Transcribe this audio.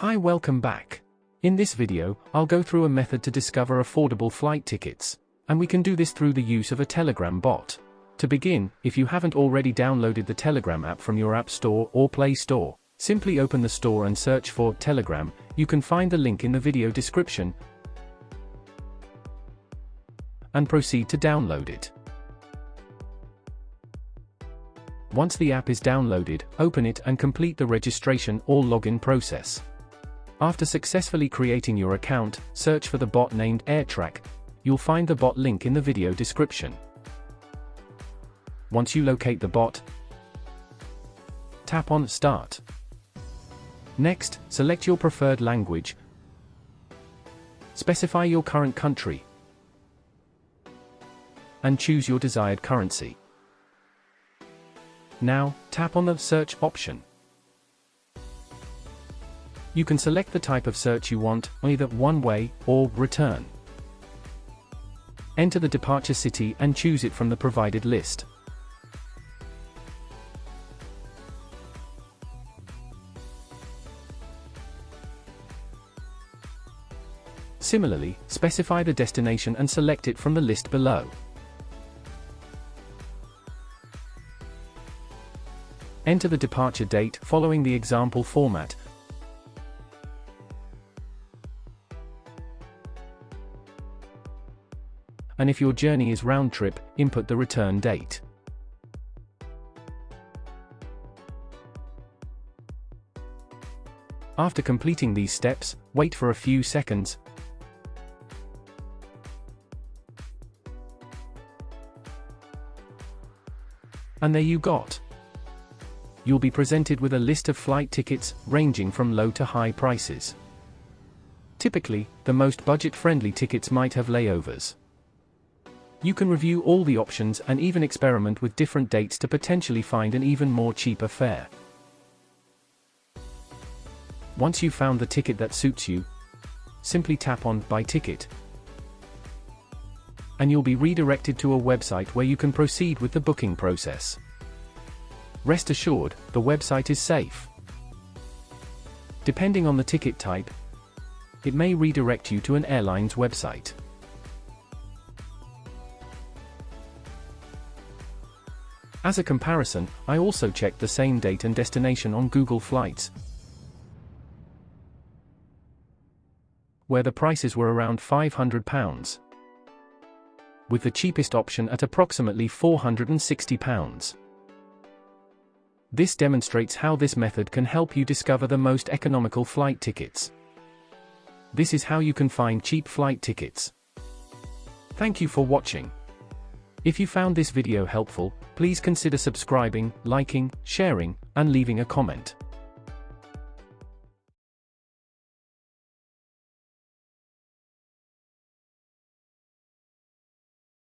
Hi, welcome back. In this video, I'll go through a method to discover affordable flight tickets, and we can do this through the use of a Telegram bot. To begin, if you haven't already downloaded the Telegram app from your App Store or Play Store, simply open the store and search for Telegram. You can find the link in the video description and proceed to download it. Once the app is downloaded, open it and complete the registration or login process. After successfully creating your account, search for the bot named AirTrack. You'll find the bot link in the video description. Once you locate the bot, tap on Start. Next, select your preferred language. Specify your current country and choose your desired currency. Now, tap on the Search option. You can select the type of search you want, either one-way or return. Enter the departure city and choose it from the provided list. Similarly, specify the destination and select it from the list below. Enter the departure date following the example format. And if your journey is round trip, input the return date. After completing these steps, wait for a few seconds. And there you got. You'll be presented with a list of flight tickets, ranging from low to high prices. Typically, the most budget-friendly tickets might have layovers. You can review all the options and even experiment with different dates to potentially find an even more cheaper fare. Once you've found the ticket that suits you, simply tap on Buy Ticket, and you'll be redirected to a website where you can proceed with the booking process. Rest assured, the website is safe. Depending on the ticket type, it may redirect you to an airline's website. As a comparison, I also checked the same date and destination on Google Flights, where the prices were around £500, with the cheapest option at approximately £460. This demonstrates how this method can help you discover the most economical flight tickets. This is how you can find cheap flight tickets. Thank you for watching. If you found this video helpful, please consider subscribing, liking, sharing, and leaving a comment.